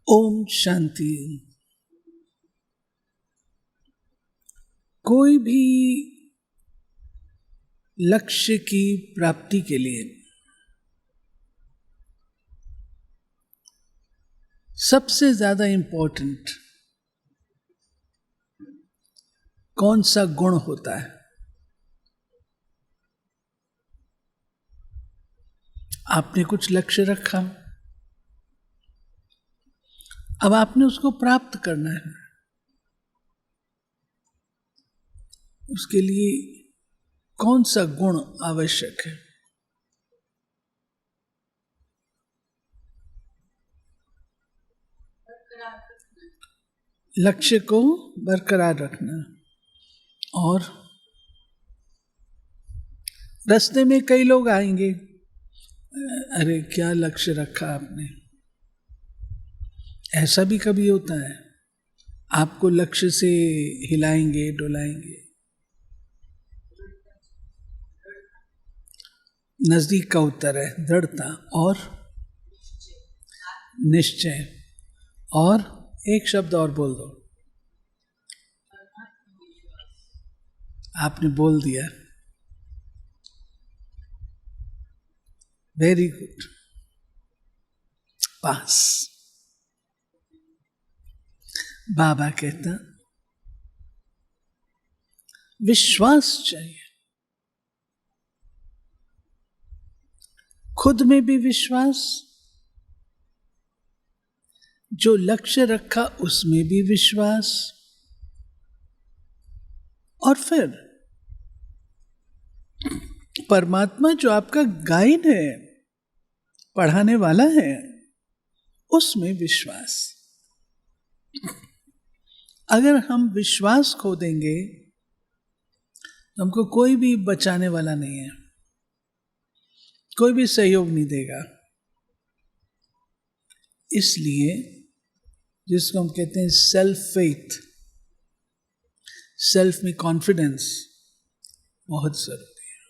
ओम शांति। कोई भी लक्ष्य की प्राप्ति के लिए सबसे ज्यादा इंपॉर्टेंट कौन सा गुण होता है? आपने कुछ लक्ष्य रखा, अब आपने उसको प्राप्त करना है। उसके लिए कौन सा गुण आवश्यक है? लक्ष्य को बरकरार रखना। और रास्ते में कई लोग आएंगे, अरे क्या लक्ष्य रखा आपने। ऐसा भी कभी होता है, आपको लक्ष्य से हिलाएंगे डुलाएंगे। नजदीक का उत्तर है दृढ़ता और निश्चय। और एक शब्द और बोल दो, आपने बोल दिया, वेरी गुड, पास। बाबा कहता विश्वास चाहिए, खुद में भी विश्वास, जो लक्ष्य रखा उसमें भी विश्वास, और फिर परमात्मा जो आपका गाइड है, पढ़ाने वाला है, उसमें विश्वास। अगर हम विश्वास खो देंगे तो हमको कोई भी बचाने वाला नहीं है, कोई भी सहयोग नहीं देगा। इसलिए जिसको हम कहते हैं सेल्फ फेथ, सेल्फ में कॉन्फिडेंस बहुत जरूरी है।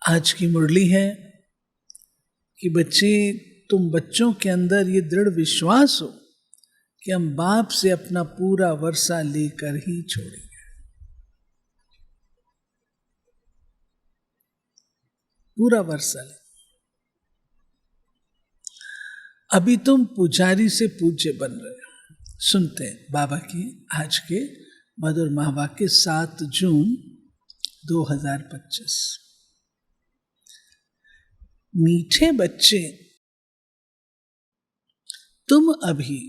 आज की मुरली है कि बच्चे, तुम बच्चों के अंदर ये दृढ़ विश्वास हो कि हम बाप से अपना पूरा वर्षा लेकर ही छोड़ेंगे। पूरा वर्षा ले। अभी तुम पुजारी से पूज्य बन रहे हो। सुनते हैं बाबा की आज के मधुर महावाक्य 7 जून 2025। मीठे बच्चे, तुम अभी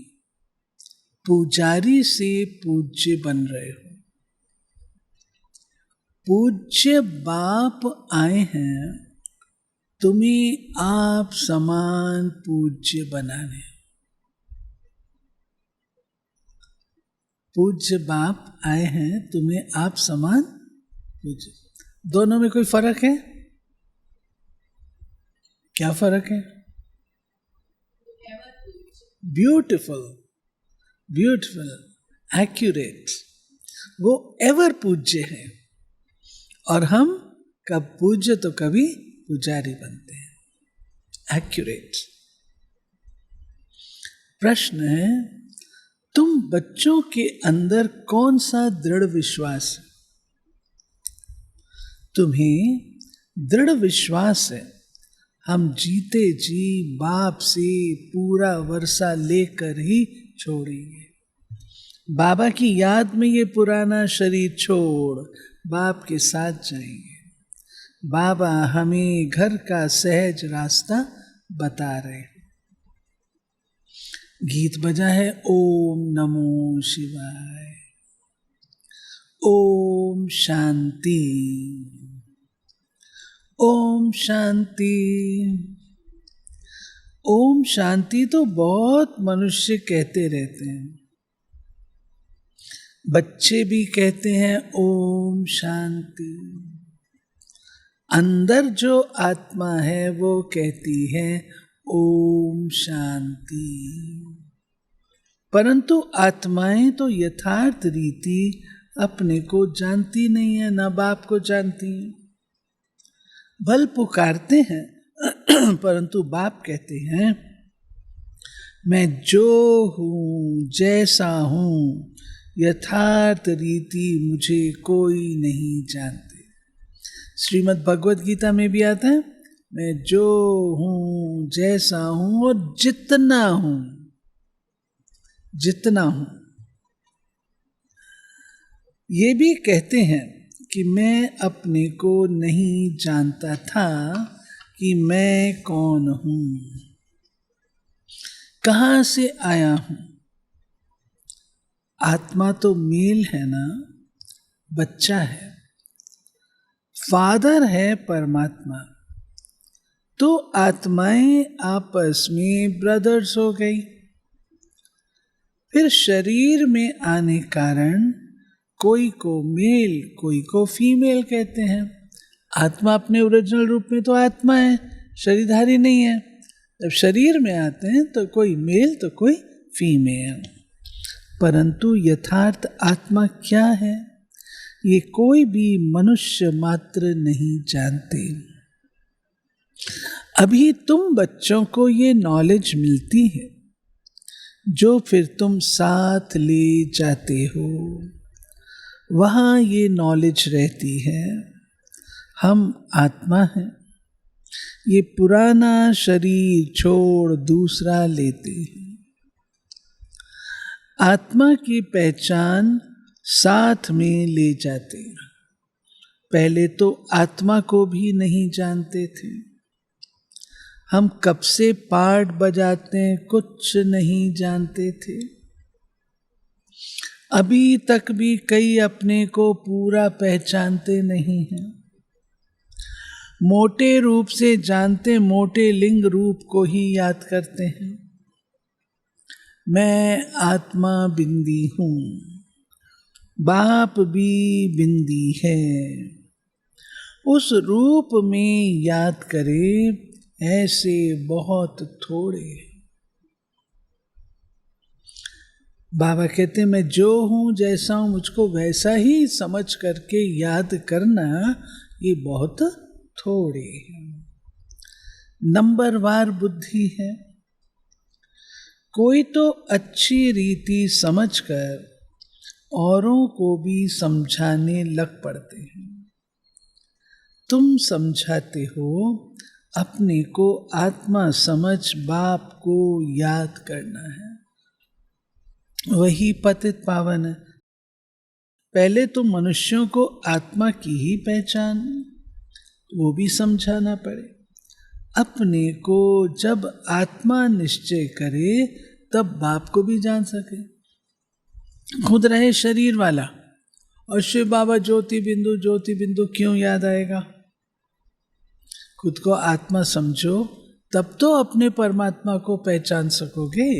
पुजारी से पूज्य बन रहे हो। पूज्य बाप आए हैं तुम्हें आप समान पूज्य बनाने। पूज्य बाप आए हैं तुम्हें आप समान पूज्य। दोनों में कोई फर्क है? क्या फर्क है? Beautiful, beautiful, accurate. वो एवर पूज्य है और हम कब पूज्य तो कभी पुजारी बनते हैं। एक्यूरेट। प्रश्न है, तुम बच्चों के अंदर कौन सा दृढ़ विश्वास है? तुम्हें दृढ़ विश्वास है हम जीते जी बाप से पूरा वर्षा लेकर ही छोड़ेंगे। बाबा की याद में ये पुराना शरीर छोड़ बाप के साथ जाएंगे। बाबा हमें घर का सहज रास्ता बता रहे हैं। गीत बजा है, ओम नमो शिवाय, ओम शांति, ओम शांति। ओम शांति तो बहुत मनुष्य कहते रहते हैं, बच्चे भी कहते हैं ओम शांति। अंदर जो आत्मा है वो कहती है ओम शांति। परंतु आत्माएं तो यथार्थ रीति अपने को जानती नहीं है, ना बाप को जानती हैं। भल पुकारते हैं परंतु बाप कहते हैं मैं जो हूँ जैसा हूँ, यथार्थ रीति मुझे कोई नहीं जानते। श्रीमद् भगवत गीता में भी आता है, मैं जो हूँ जैसा हूँ और जितना हूँ, जितना हूँ। ये भी कहते हैं कि मैं अपने को नहीं जानता था कि मैं कौन हूँ, कहाँ से आया हूँ। आत्मा तो मेल है ना, बच्चा है, फादर है परमात्मा, तो आत्माएं आपस में ब्रदर्स हो गई। फिर शरीर में आने कारण कोई को मेल कोई को फीमेल कहते हैं। आत्मा अपने ओरिजिनल रूप में तो आत्मा है, शरीरधारी नहीं है। जब शरीर में आते हैं तो कोई मेल तो कोई फीमेल। परंतु यथार्थ आत्मा क्या है, ये कोई भी मनुष्य मात्र नहीं जानते। अभी तुम बच्चों को ये नॉलेज मिलती है, जो फिर तुम साथ ले जाते हो, वहाँ ये नॉलेज रहती है। हम आत्मा हैं, ये पुराना शरीर छोड़ दूसरा लेते हैं। आत्मा की पहचान साथ में ले जाते हैं। पहले तो आत्मा को भी नहीं जानते थे। हम कब से पार्ट बजाते हैं कुछ नहीं जानते थे। अभी तक भी कई अपने को पूरा पहचानते नहीं हैं। मोटे रूप से जानते, मोटे लिंग रूप को ही याद करते हैं। मैं आत्मा बिंदी हूँ, बाप भी बिंदी है। उस रूप में याद करे, ऐसे बहुत थोड़े। बाबा कहते हैं, मैं जो हूँ जैसा हूँ, मुझको वैसा ही समझ करके याद करना, ये बहुत थोड़े। नंबरवार बुद्धि है। कोई तो अच्छी रीति समझकर औरों को भी समझाने लग पड़ते हैं। तुम समझाते हो, अपने को आत्मा समझ बाप को याद करना है, वही पतित पावन है। पहले तो मनुष्यों को आत्मा की ही पहचान, वो भी समझाना पड़े। अपने को जब आत्मा निश्चय करे, तब बाप को भी जान सके। खुद रहे शरीर वाला और शिव बाबा ज्योति बिंदु क्यों याद आएगा। खुद को आत्मा समझो, तब तो अपने परमात्मा को पहचान सकोगे।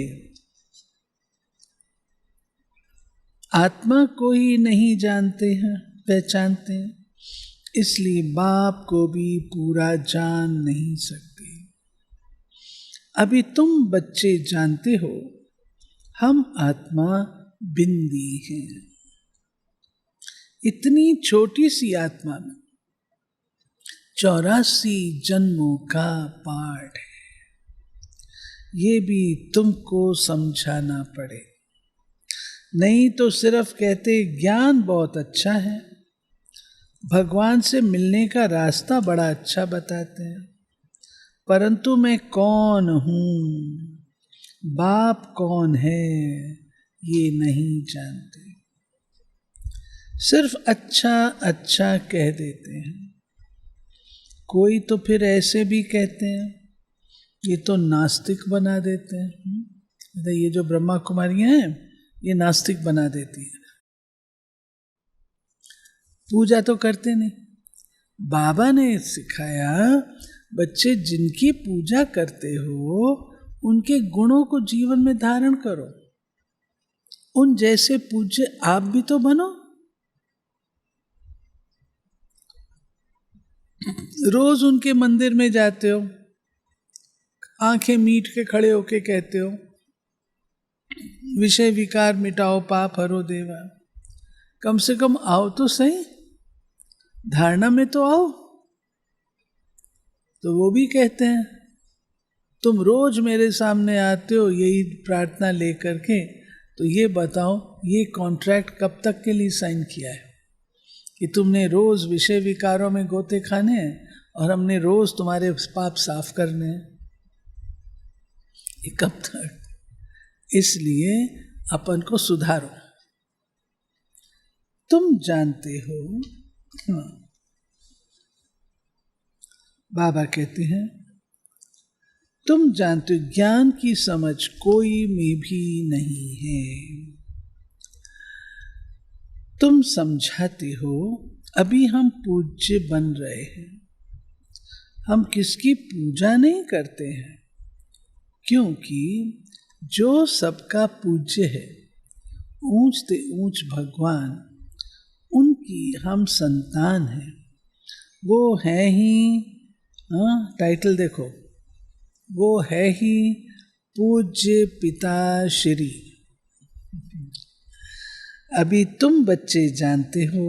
आत्मा को ही नहीं जानते हैं, पहचानते हैं, इसलिए बाप को भी पूरा जान नहीं सकते। अभी तुम बच्चे जानते हो, हम आत्मा बिंदी हैं। इतनी छोटी सी आत्मा में 84 जन्मों का पाठ है। ये भी तुमको समझाना पड़े। नहीं तो सिर्फ कहते ज्ञान बहुत अच्छा है, भगवान से मिलने का रास्ता बड़ा अच्छा बताते हैं, परंतु मैं कौन हूँ, बाप कौन है, ये नहीं जानते। सिर्फ अच्छा अच्छा कह देते हैं। कोई तो फिर ऐसे भी कहते हैं, ये तो नास्तिक बना देते हैं। ये जो ब्रह्मा कुमारियां हैं, ये नास्तिक बना देती है। पूजा तो करते नहीं। बाबा ने सिखाया, बच्चे जिनकी पूजा करते हो, उनके गुणों को जीवन में धारण करो। उन जैसे पूज्य आप भी तो बनो। रोज उनके मंदिर में जाते हो, आंखें मीट के खड़े होके कहते हो, विषय विकार मिटाओ, पाप हरो देवा। कम से कम आओ तो सही, धारणा में तो आओ। तो वो भी कहते हैं तुम रोज मेरे सामने आते हो यही प्रार्थना लेकर के, तो ये बताओ ये कॉन्ट्रैक्ट कब तक के लिए साइन किया है कि तुमने रोज विषय विकारों में गोते खाने हैं और हमने रोज तुम्हारे पाप साफ करने हैं? ये कब तक? इसलिए अपन को सुधारो। तुम जानते हो, बाबा कहते हैं, तुम जानते हो ज्ञान की समझ कोई में भी नहीं है। तुम समझाते हो अभी हम पूज्य बन रहे हैं, हम किसकी पूजा नहीं करते हैं, क्योंकि जो सबका पूज्य है, ऊंच ते ऊंच भगवान, उनकी हम संतान हैं। वो है ही, टाइटल देखो, वो है ही पूज्य पिता श्री। अभी तुम बच्चे जानते हो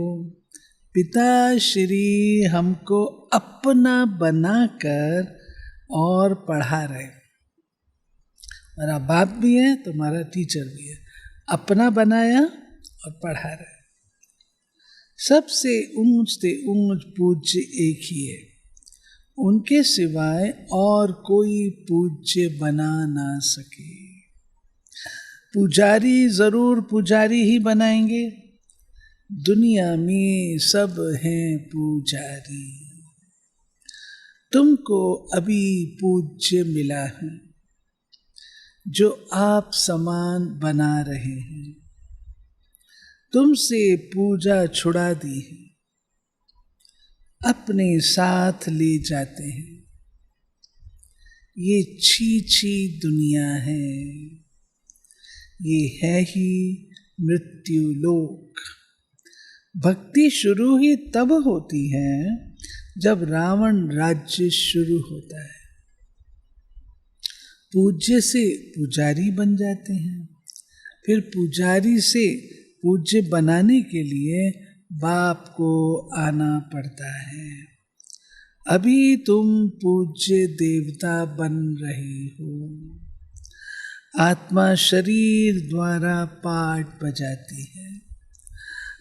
पिता श्री हमको अपना बनाकर और पढ़ा रहे। हमारा बाप भी है, तुम्हारा टीचर भी है, अपना बनाया और पढ़ा रहे। सबसे ऊंच से ऊंच पूज्य एक ही है, उनके सिवाय और कोई पूज्य बना ना सके। पुजारी जरूर पुजारी ही बनाएंगे, दुनिया में सब हैं पुजारी। तुमको अभी पूज्य मिला है जो आप समान बना रहे हैं, तुमसे पूजा छुड़ा दी है, अपने साथ ले जाते हैं। ये छी दुनिया है, ये है ही मृत्यु लोक। भक्ति शुरू ही तब होती है जब रावण राज्य शुरू होता है। पूज्य से पुजारी बन जाते हैं, फिर पुजारी से पूज्य बनाने के लिए बाप को आना पड़ता है। अभी तुम पूज्य देवता बन रहे हो। आत्मा शरीर द्वारा पाठ बजाती है।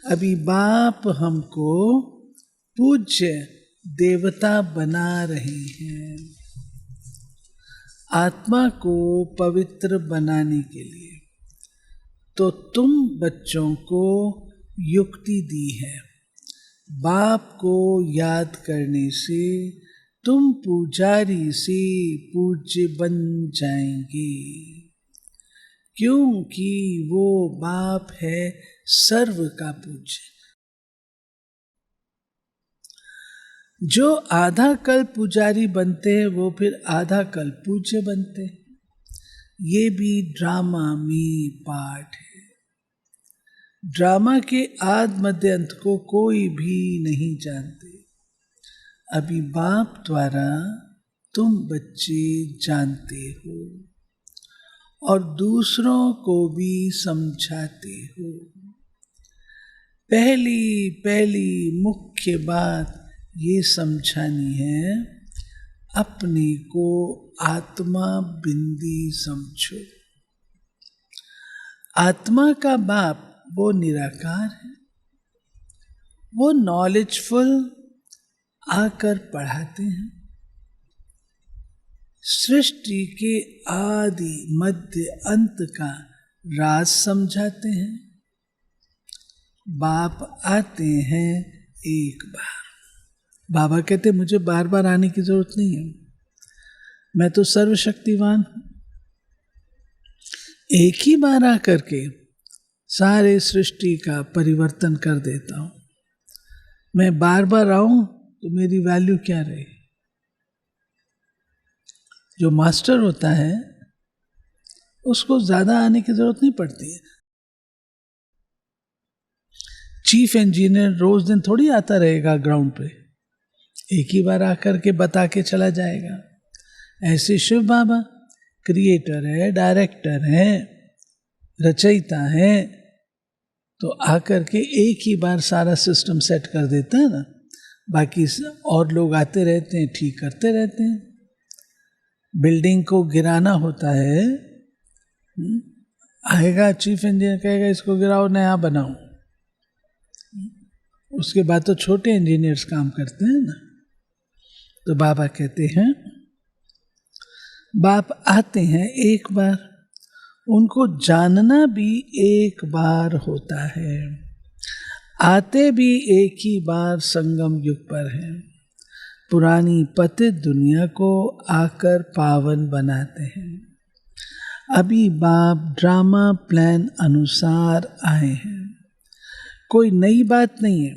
अभी बाप हमको पूज्य देवता बना रहे हैं, आत्मा को पवित्र बनाने के लिए। तो तुम बच्चों को युक्ति दी है, बाप को याद करने से तुम पुजारी से पूज्य बन जाएंगे, क्योंकि वो बाप है सर्व का पूज्य। जो आधा कल पुजारी बनते हैं वो फिर आधा कल पूज्य बनते हैं। ये भी ड्रामा में पाठ है। ड्रामा के आद मध्य अंत को कोई भी नहीं जानते। अभी बाप द्वारा तुम बच्चे जानते हो और दूसरों को भी समझाते हो। पहली मुख्य बात ये समझानी है, अपने को आत्मा बिंदी समझो। आत्मा का बाप वो निराकार है, वो नॉलेजफुल आकर पढ़ाते हैं, सृष्टि के आदि मध्य अंत का राज समझाते हैं। बाप आते हैं एक बार। बाबा कहते मुझे बार बार आने की जरूरत नहीं है, मैं तो सर्वशक्तिवान हूं। एक ही बार आकर के सारे सृष्टि का परिवर्तन कर देता हूं। मैं बार बार आऊं तो मेरी वैल्यू क्या रही? जो मास्टर होता है उसको ज्यादा आने की जरूरत नहीं पड़ती है। चीफ इंजीनियर रोज दिन थोड़ी आता रहेगा ग्राउंड पे, एक ही बार आकर के बता के चला जाएगा। ऐसे शिव बाबा क्रिएटर है, डायरेक्टर है, रचयिता है, तो आकर के एक ही बार सारा सिस्टम सेट कर देता है ना। बाकी और लोग आते रहते हैं, ठीक करते रहते हैं। बिल्डिंग को गिराना होता है, आएगा चीफ इंजीनियर कहेगा इसको गिराओ नया बनाओ, उसके बाद तो छोटे इंजीनियर्स काम करते हैं ना। तो बाबा कहते हैं, बाप आते हैं एक बार, उनको जानना भी एक बार होता है, आते भी एक ही बार संगम युग पर हैं, पुरानी पतित दुनिया को आकर पावन बनाते हैं। अभी बाप ड्रामा प्लान अनुसार आए हैं, कोई नई बात नहीं है,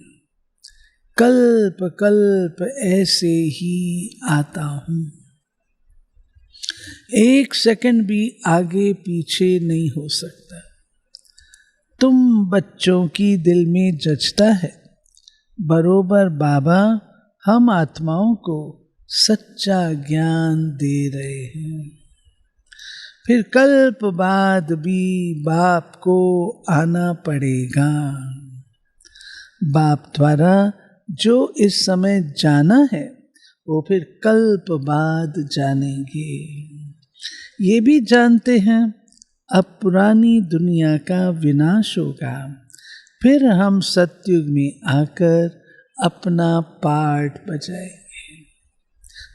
कल्प कल्प ऐसे ही आता हूं, एक सेकंड भी आगे पीछे नहीं हो सकता। तुम बच्चों की दिल में जचता है, बरोबर बाबा हम आत्माओं को सच्चा ज्ञान दे रहे हैं। फिर कल्प बाद भी बाप को आना पड़ेगा। बाप द्वारा जो इस समय जाना है वो फिर कल्प बाद जानेंगे। ये भी जानते हैं अब पुरानी दुनिया का विनाश होगा, फिर हम सतयुग में आकर अपना पार्ट बजाएंगे।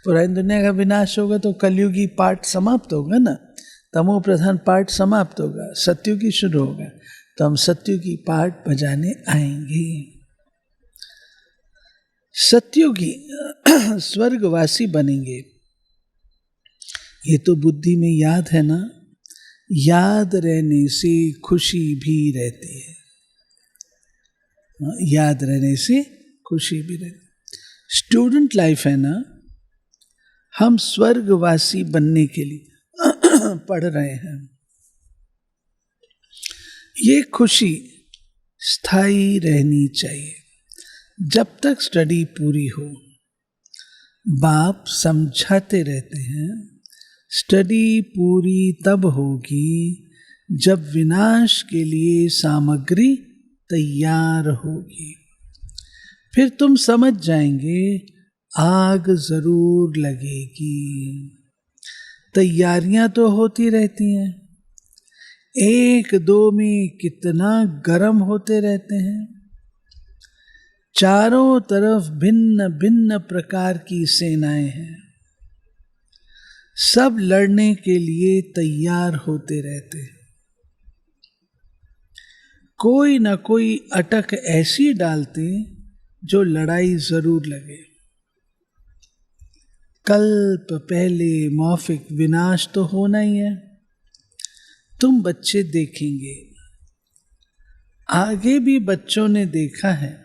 पुरानी दुनिया का विनाश होगा तो कलयुगी पार्ट समाप्त होगा ना, तमो प्रधान पार्ट समाप्त होगा, सतयुगी शुरू होगा, तो हम सतयुगी पार्ट बजाने आएंगे। सतयुगी स्वर्गवासी बनेंगे, ये तो बुद्धि में याद है ना, याद रहने से खुशी भी रहती है, याद रहने से खुशी भी रहती। स्टूडेंट लाइफ है ना, हम स्वर्गवासी बनने के लिए पढ़ रहे हैं। ये खुशी स्थायी रहनी चाहिए जब तक स्टडी पूरी हो। बाप समझाते रहते हैं, स्टडी पूरी तब होगी जब विनाश के लिए सामग्री तैयार होगी, फिर तुम समझ जाएंगे आग जरूर लगेगी। तैयारियां तो होती रहती हैं, एक दो में कितना गर्म होते रहते हैं। चारों तरफ भिन्न भिन्न प्रकार की सेनाएं हैं, सब लड़ने के लिए तैयार होते रहते हैं। कोई ना कोई अटक ऐसी डालते जो लड़ाई जरूर लगे। कल्प पहले मौफिक विनाश तो होना ही है, तुम बच्चे देखेंगे, आगे भी बच्चों ने देखा है,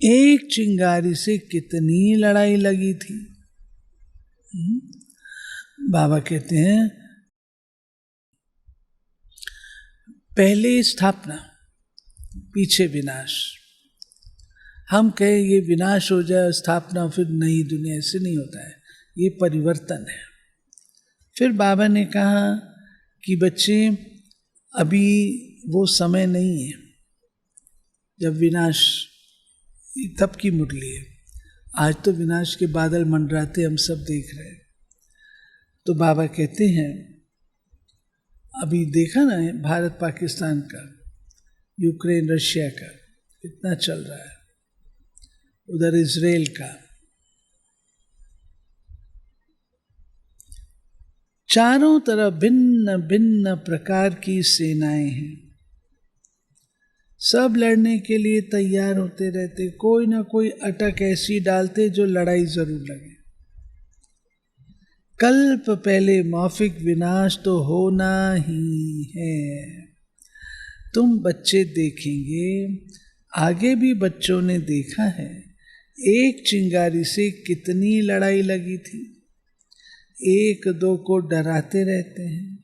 एक चिंगारी से कितनी लड़ाई लगी थी। बाबा कहते हैं पहले स्थापना पीछे विनाश। हम कहें ये विनाश हो जाए स्थापना फिर नई दुनिया, से नहीं होता है, ये परिवर्तन है। फिर बाबा ने कहा कि बच्चे अभी वो समय नहीं है जब विनाश तब की मुरली है, आज तो विनाश के बादल मंडराते हम सब देख रहे हैं। तो बाबा कहते हैं अभी देखा ना भारत पाकिस्तान का, यूक्रेन रशिया का कितना चल रहा है, उधर इजराइल का, चारों तरफ भिन्न भिन्न प्रकार की सेनाएं हैं, सब लड़ने के लिए तैयार होते रहते, कोई ना कोई अटक ऐसी डालते जो लड़ाई जरूर लगे। कल्प पहले मौफिक विनाश तो होना ही है, तुम बच्चे देखेंगे, आगे भी बच्चों ने देखा है, एक चिंगारी से कितनी लड़ाई लगी थी। एक दो को डराते रहते हैं,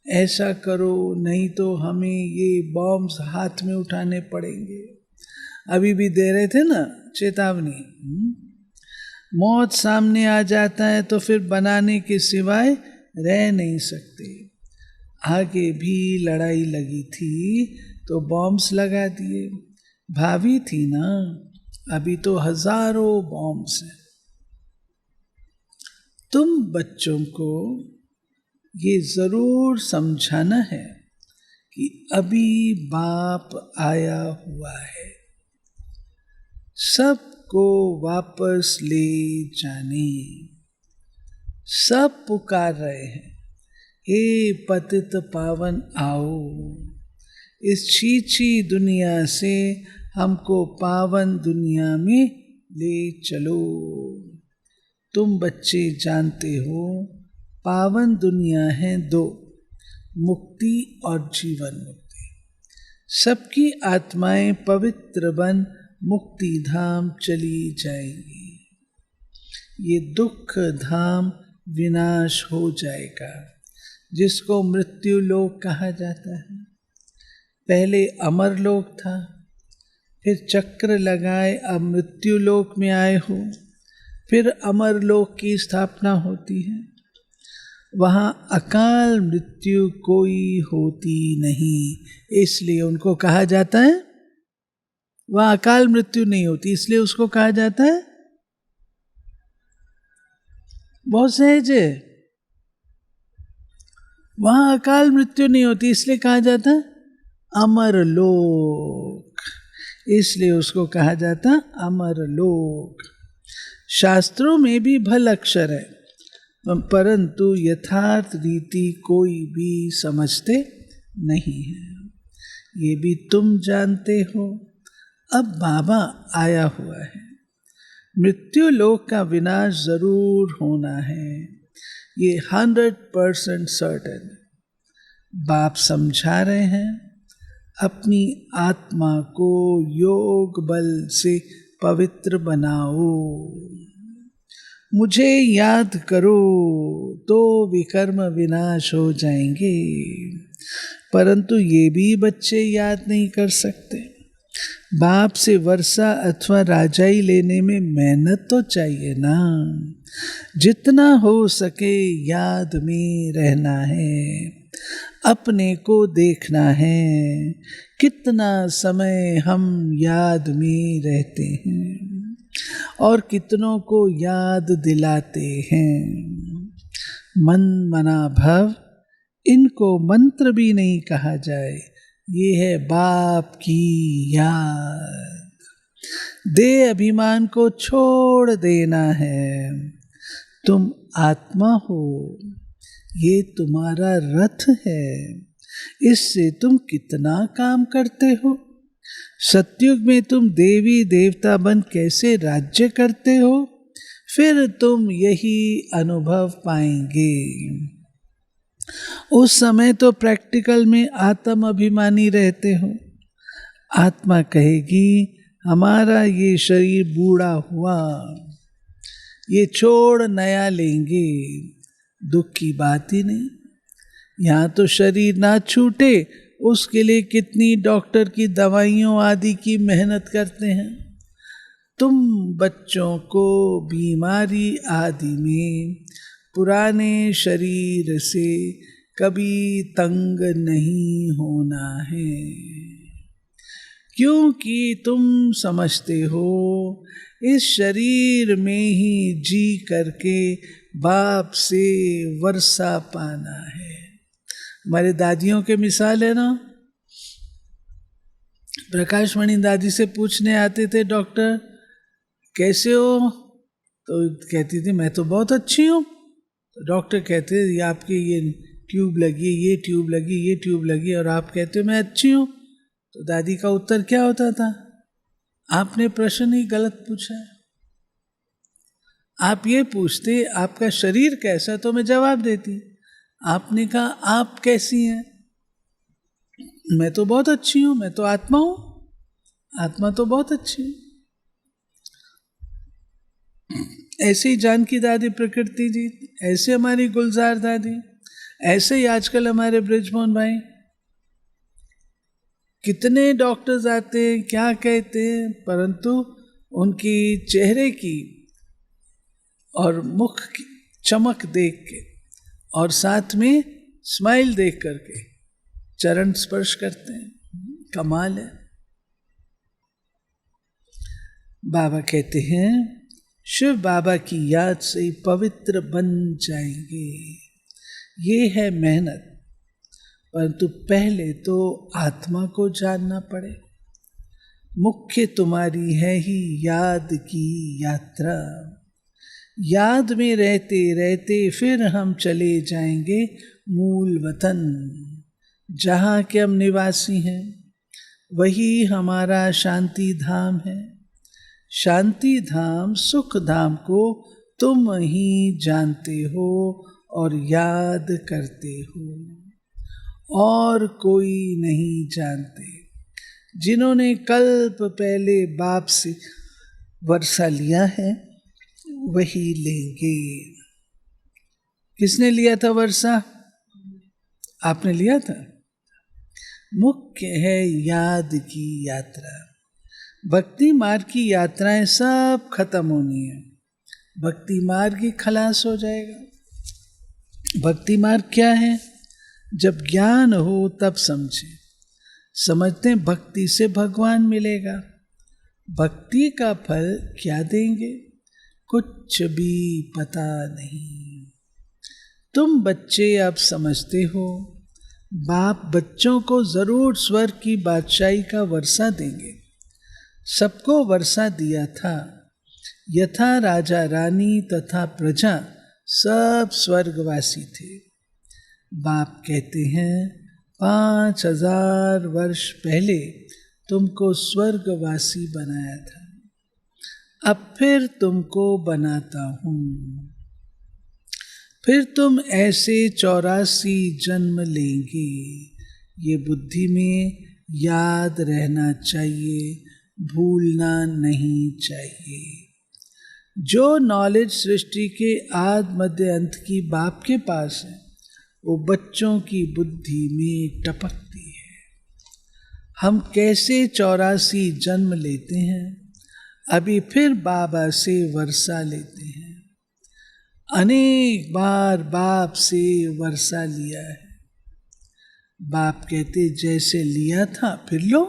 ऐसा करो नहीं तो हमें ये बॉम्ब्स हाथ में उठाने पड़ेंगे। अभी भी दे रहे थे ना चेतावनी, मौत सामने आ जाता है तो फिर बनाने के सिवाय रह नहीं सकते। आगे भी लड़ाई लगी थी तो बॉम्ब्स लगा दिए, भावी थी ना, अभी तो हजारों बॉम्ब्स हैं। तुम बच्चों को ये जरूर समझाना है कि अभी बाप आया हुआ है सबको वापस ले जाने। सब पुकार रहे हैं, हे पतित पावन आओ, इस छीछी दुनिया से हमको पावन दुनिया में ले चलो। तुम बच्चे जानते हो पावन दुनिया है दो, मुक्ति और जीवन मुक्ति। सबकी आत्माएं पवित्र बन मुक्ति धाम चली जाएंगी। ये दुख धाम विनाश हो जाएगा, जिसको मृत्यु लोक कहा जाता है। पहले अमर लोक था, फिर चक्र लगाए अब मृत्यु लोक में आए हो, फिर अमर लोक की स्थापना होती है। वहाँ अकाल मृत्यु कोई होती नहीं, इसलिए उनको कहा जाता है, वहाँ अकाल मृत्यु नहीं होती इसलिए उसको कहा जाता है, बहुत सहज है, वहाँ अकाल मृत्यु नहीं होती इसलिए कहा जाता है अमर लोक, इसलिए उसको कहा जाता अमर लोक। शास्त्रों में भी भल अक्षर है, परंतु यथार्थ रीति कोई भी समझते नहीं है। ये भी तुम जानते हो। अब बाबा आया हुआ है, मृत्यु लोक का विनाश जरूर होना है, ये 100% सर्टेन। बाप समझा रहे हैं, अपनी आत्मा को योग बल से पवित्र बनाओ, मुझे याद करो तो विकर्म विनाश हो जाएंगे। परंतु ये भी बच्चे याद नहीं कर सकते। बाप से वर्षा अथवा राजाई लेने में मेहनत तो चाहिए ना। जितना हो सके याद में रहना है, अपने को देखना है, कितना समय हम याद में रहते हैं और कितनों को याद दिलाते हैं। मन मना भव, इनको मंत्र भी नहीं कहा जाए, ये है बाप की याद। दे अभिमान को छोड़ देना है। तुम आत्मा हो, ये तुम्हारा रथ है, इससे तुम कितना काम करते हो। सतयुग में तुम देवी देवता बन कैसे राज्य करते हो, फिर तुम यही अनुभव पाएंगे। उस समय तो प्रैक्टिकल में आत्म अभिमानी रहते हो। आत्मा कहेगी हमारा ये शरीर बूढ़ा हुआ, ये छोड़ नया लेंगे। दुख की बात ही नहीं। यहाँ तो शरीर ना छूटे उसके लिए कितनी डॉक्टर की दवाइयों आदि की मेहनत करते हैं। तुम बच्चों को बीमारी आदि में पुराने शरीर से कभी तंग नहीं होना है, क्योंकि तुम समझते हो इस शरीर में ही जी करके बाप से वर्षा पाना है। हमारे दादियों के मिसाल है ना, प्रकाशमणि दादी से पूछने आते थे डॉक्टर कैसे हो, तो कहती थी मैं तो बहुत अच्छी हूँ। तो डॉक्टर कहते ये आपकी ये ट्यूब लगी, ये ट्यूब लगी, ये ट्यूब लगी, और आप कहते हो मैं अच्छी हूँ। तो दादी का उत्तर क्या होता था, आपने प्रश्न ही गलत पूछा है। आप ये पूछते आपका शरीर कैसा, तो मैं जवाब देती। आपने कहा आप कैसी हैं, मैं तो बहुत अच्छी हूँ, मैं तो आत्मा हूँ, आत्मा तो बहुत अच्छी है। ऐसे ही जानकी दादी, प्रकृति जी, ऐसे हमारी गुलजार दादी, ऐसे ही आजकल हमारे ब्रिजमोहन भाई। कितने डॉक्टर्स आते हैं, क्या कहते हैं, परंतु उनकी चेहरे की और मुख की चमक देख के और साथ में स्माइल देख करके चरण स्पर्श करते हैं, कमाल है। बाबा कहते हैं शिव बाबा की याद से ही पवित्र बन जाएंगे। ये है मेहनत, परंतु पहले तो आत्मा को जानना पड़े। मुख्य तुम्हारी है ही याद की यात्रा। याद में रहते रहते फिर हम चले जाएंगे मूल वतन, जहाँ के हम निवासी हैं। वही हमारा शांति धाम है। शांति धाम सुख धाम को तुम ही जानते हो और याद करते हो, और कोई नहीं जानते। जिन्होंने कल्प पहले बाप से वर्षा लिया है वही लेंगे। किसने लिया था वर्षा? आपने लिया था। मुख्य है याद की यात्रा। भक्ति मार्ग की यात्राएं सब खत्म होनी है। भक्ति मार्ग ही खलास हो जाएगा। भक्ति मार्ग क्या है? जब ज्ञान हो तब समझे। समझते हैं भक्ति से भगवान मिलेगा। भक्ति का फल क्या देंगे? कुछ भी पता नहीं। तुम बच्चे अब समझते हो, बाप बच्चों को जरूर स्वर्ग की बादशाही का वर्षा देंगे। सबको वर्षा दिया था। यथा राजा रानी तथा प्रजा सब स्वर्गवासी थे। बाप कहते हैं 5000 वर्ष पहले तुमको स्वर्गवासी बनाया था, अब फिर तुमको बनाता हूँ। फिर तुम ऐसे 84 जन्म लेंगे। ये बुद्धि में याद रहना चाहिए, भूलना नहीं चाहिए। जो नॉलेज सृष्टि के आदि मध्य अंत की बाप के पास है, वो बच्चों की बुद्धि में टपकती है। हम कैसे 84 जन्म लेते हैं, अभी फिर बाबा से वर्षा लेते हैं। अनेक बार बाप से वर्षा लिया है। बाप कहते जैसे लिया था फिर लो।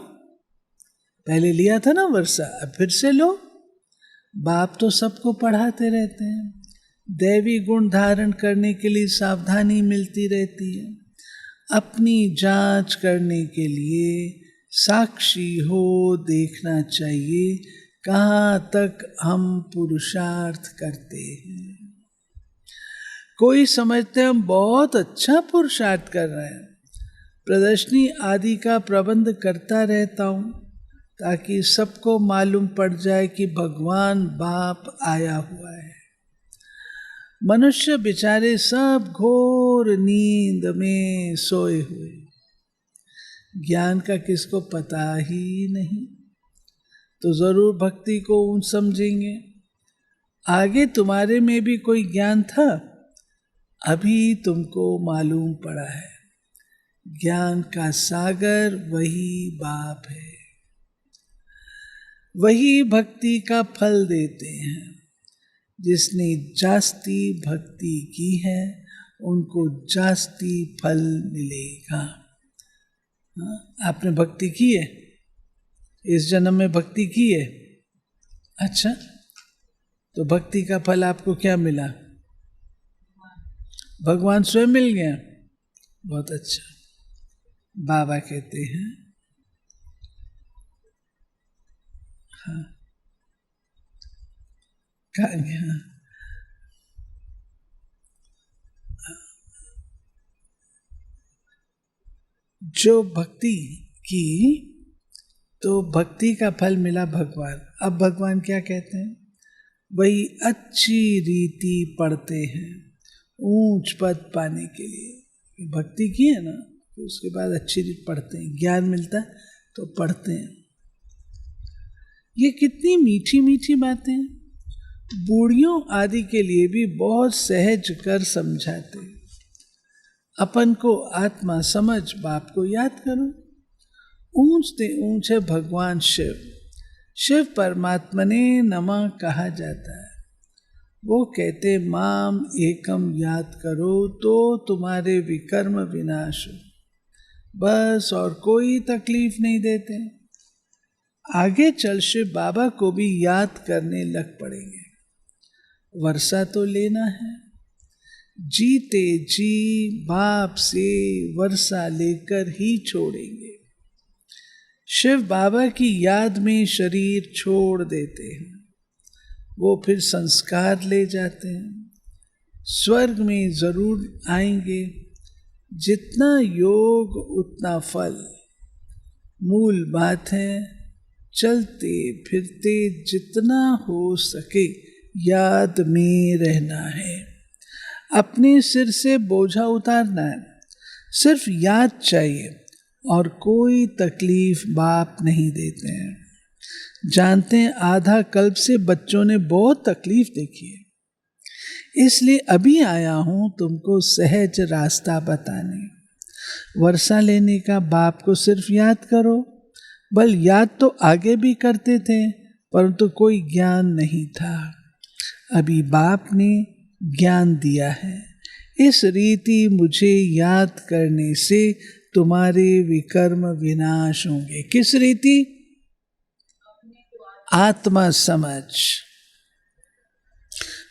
पहले लिया था ना वर्षा, अब फिर से लो। बाप तो सबको पढ़ाते रहते हैं। दैवी गुण धारण करने के लिए सावधानी मिलती रहती है। अपनी जांच करने के लिए साक्षी हो देखना चाहिए कहाँ तक हम पुरुषार्थ करते हैं। कोई समझते हैं हम बहुत अच्छा पुरुषार्थ कर रहे हैं। प्रदर्शनी आदि का प्रबंध करता रहता हूँ ताकि सबको मालूम पड़ जाए कि भगवान बाप आया हुआ है। मनुष्य बेचारे सब घोर नींद में सोए हुए, ज्ञान का किसको पता ही नहीं। तो जरूर भक्ति को ऊंच समझेंगे। आगे तुम्हारे में भी कोई ज्ञान था, अभी तुमको मालूम पड़ा है। ज्ञान का सागर वही बाप है। वही भक्ति का फल देते हैं। जिसने जास्ती भक्ति की है उनको जास्ती फल मिलेगा। आपने भक्ति की है? इस जन्म में भक्ति की है? अच्छा, तो भक्ति का फल आपको क्या मिला? भगवान स्वयं मिल गया। बहुत अच्छा। बाबा कहते हैं हाँ, कहाँ गया? जो भक्ति की तो भक्ति का फल मिला भगवान। अब भगवान क्या कहते हैं? वही अच्छी रीति पढ़ते हैं ऊंच पद पाने के लिए। भक्ति की है ना, तो उसके बाद अच्छी रीति पढ़ते हैं। ज्ञान मिलता है तो पढ़ते हैं। ये कितनी मीठी मीठी बातें हैं। बूढ़ियों आदि के लिए भी बहुत सहज कर समझाते। अपन को आत्मा समझ बाप को याद करो। ऊंचते ऊंचे भगवान शिव, शिव परमात्मा ने नमः कहा जाता है। वो कहते माम एकम याद करो तो तुम्हारे विकर्म विनाश हो। बस और कोई तकलीफ नहीं देते। आगे चल शिव बाबा को भी याद करने लग पड़ेंगे। वर्षा तो लेना है। जीते जी बाप से वर्षा लेकर ही छोड़ेंगे। शिव बाबा की याद में शरीर छोड़ देते हैं, वो फिर संस्कार ले जाते हैं, स्वर्ग में जरूर आएंगे। जितना योग उतना फल, मूल बात है चलते फिरते जितना हो सके याद में रहना है। अपने सिर से बोझा उतारना है, सिर्फ याद चाहिए और कोई तकलीफ बाप नहीं देते हैं। जानते हैं आधा कल्प से बच्चों ने बहुत तकलीफ देखी है, इसलिए अभी आया हूं तुमको सहज रास्ता बताने। वर्षा लेने का बाप को सिर्फ याद करो। बल याद तो आगे भी करते थे, परंतु कोई ज्ञान नहीं था। अभी बाप ने ज्ञान दिया है। इस रीति मुझे याद करने से तुम्हारे विकर्म विनाश होंगे। किस रीति? आत्मा समझ।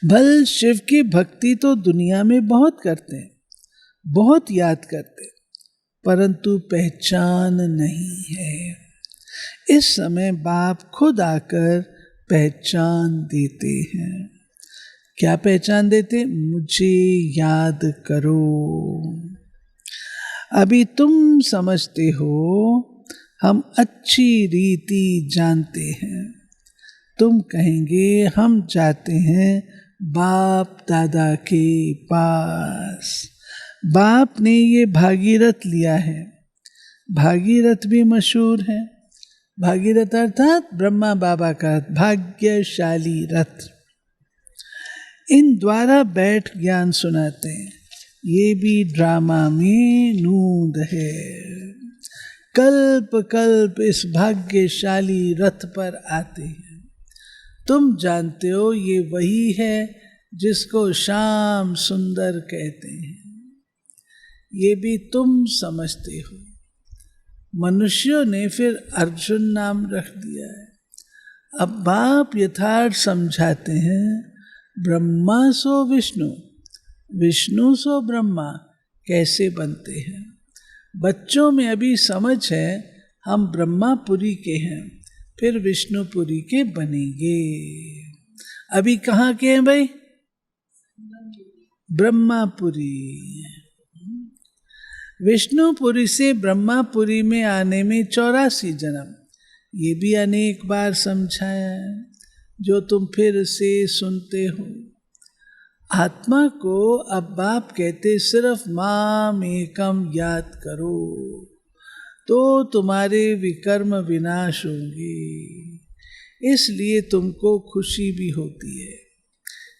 भल शिव की भक्ति तो दुनिया में बहुत करते हैं, बहुत याद करते, परंतु पहचान नहीं है। इस समय बाप खुद आकर पहचान देते हैं। क्या पहचान देते? मुझे याद करो। अभी तुम समझते हो, हम अच्छी रीति जानते हैं। तुम कहेंगे हम जाते हैं बाप दादा के पास। बाप ने ये भागीरथ लिया है। भागीरथ भी मशहूर है। भागीरथ अर्थात ब्रह्मा बाबा का भाग्यशाली रथ। इन द्वारा बैठ ज्ञान सुनाते हैं। ये भी ड्रामा में नूंद है। कल्प कल्प इस भाग्यशाली रथ पर आते हैं। तुम जानते हो ये वही है जिसको श्याम सुंदर कहते हैं। ये भी तुम समझते हो। मनुष्यों ने फिर अर्जुन नाम रख दिया है। अब बाप यथार्थ समझाते हैं। ब्रह्मा सो विष्णु, विष्णु सो ब्रह्मा कैसे बनते हैं। बच्चों में अभी समझ है हम ब्रह्मापुरी के हैं, फिर विष्णुपुरी के बनेंगे। अभी कहाँ के हैं भाई? ब्रह्मापुरी। विष्णुपुरी से ब्रह्मापुरी में आने में 84 जन्म। ये भी अनेक बार समझाया है, जो तुम फिर से सुनते हो। आत्मा को अब बाप कहते सिर्फ माम एकम याद करो तो तुम्हारे विकर्म विनाश होंगे। इसलिए तुमको खुशी भी होती है।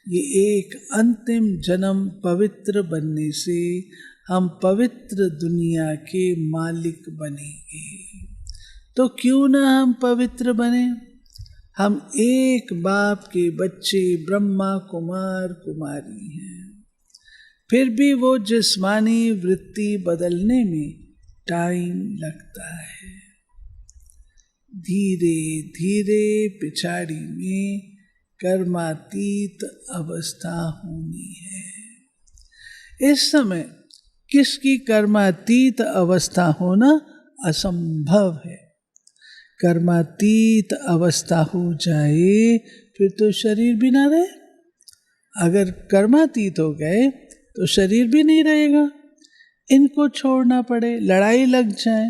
ये एक अंतिम जन्म पवित्र बनने से हम पवित्र दुनिया के मालिक बनेंगे। तो क्यों ना हम पवित्र बने। हम एक बाप के बच्चे ब्रह्मा कुमार कुमारी हैं। फिर भी वो जिस्मानी वृत्ति बदलने में टाइम लगता है। धीरे धीरे पिछाड़ी में कर्मातीत अवस्था होनी है। इस समय किसकी कर्मातीत अवस्था होना असंभव है। कर्मातीत अवस्था हो जाए फिर तो शरीर भी ना रहे। अगर कर्मातीत हो गए तो शरीर भी नहीं रहेगा। इनको छोड़ना पड़े, लड़ाई लग जाए,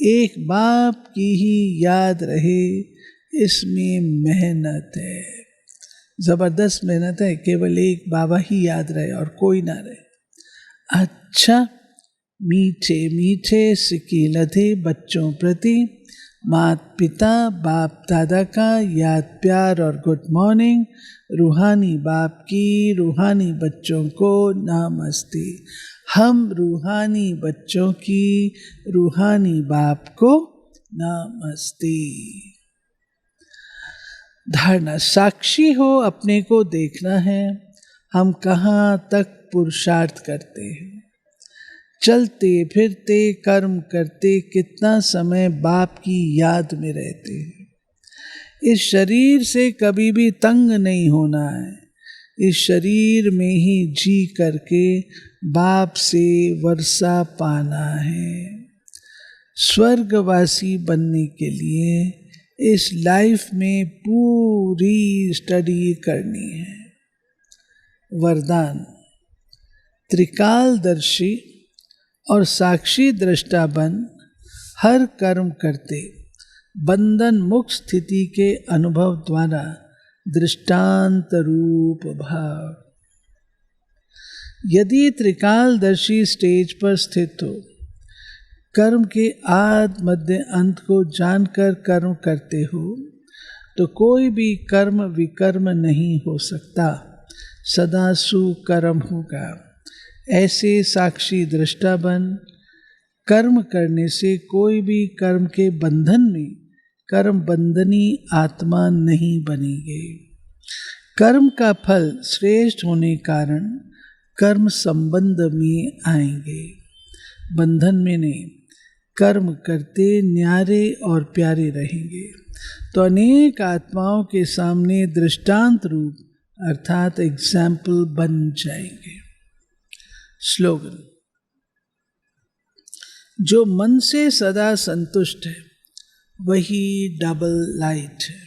एक बाप की ही याद रहे, इसमें मेहनत है, जबरदस्त मेहनत है। केवल एक बाबा ही याद रहे और कोई ना रहे। अच्छा, मीठे मीठे सिक्के लधे बच्चों प्रति माता पिता बाप दादा का याद प्यार और गुड मॉर्निंग। रूहानी बाप की रूहानी बच्चों को नमस्ते। हम रूहानी बच्चों की रूहानी बाप को नमस्ते। धारणा, साक्षी हो, अपने को देखना है हम कहाँ तक पुरुषार्थ करते हैं। चलते फिरते कर्म करते कितना समय बाप की याद में रहते हैं। इस शरीर से कभी भी तंग नहीं होना है। इस शरीर में ही जी करके बाप से वर्षा पाना है। स्वर्गवासी बनने के लिए इस लाइफ में पूरी स्टडी करनी है। वरदान, त्रिकालदर्शी और साक्षी दृष्टा बन हर कर्म करते बंधन मुक्त स्थिति के अनुभव द्वारा दृष्टांत रूप भाव। यदि त्रिकालदर्शी स्टेज पर स्थित हो, कर्म के आदि मध्य अंत को जानकर कर्म करते हो, तो कोई भी कर्म विकर्म नहीं हो सकता, सदा सुकर्म होगा। ऐसे साक्षी दृष्टा बन कर्म करने से कोई भी कर्म के बंधन में कर्म बंधनी आत्मा नहीं बनेगी। कर्म का फल श्रेष्ठ होने कारण कर्म संबंध में आएंगे, बंधन में नहीं। कर्म करते न्यारे और प्यारे रहेंगे तो अनेक आत्माओं के सामने दृष्टांत रूप अर्थात एग्जाम्पल बन जाएंगे। स्लोगन, जो मन से सदा संतुष्ट है वही डबल लाइट है।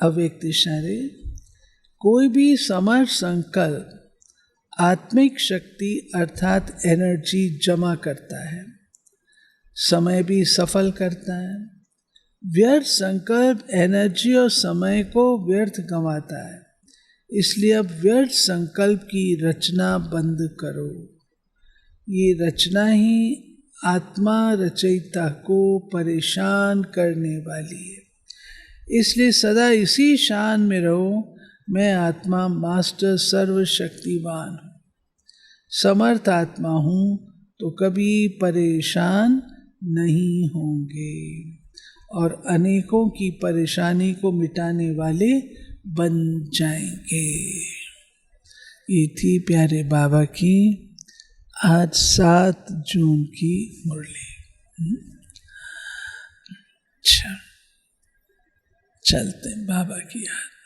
अव्यक्त इशारे, कोई भी समर्थ संकल्प आत्मिक शक्ति अर्थात एनर्जी जमा करता है, समय भी सफल करता है। व्यर्थ संकल्प एनर्जी और समय को व्यर्थ गंवाता है। इसलिए अब व्यर्थ संकल्प की रचना बंद करो। ये रचना ही आत्मा रचयिता को परेशान करने वाली है। इसलिए सदा इसी शान में रहो, मैं आत्मा मास्टर सर्वशक्तिवान हूँ, समर्थ आत्मा हूँ, तो कभी परेशान नहीं होंगे और अनेकों की परेशानी को मिटाने वाले बन जाएंगे। ये थी प्यारे बाबा की आज 7 जून की मुरली। अच्छा, चलते हैं बाबा की याद।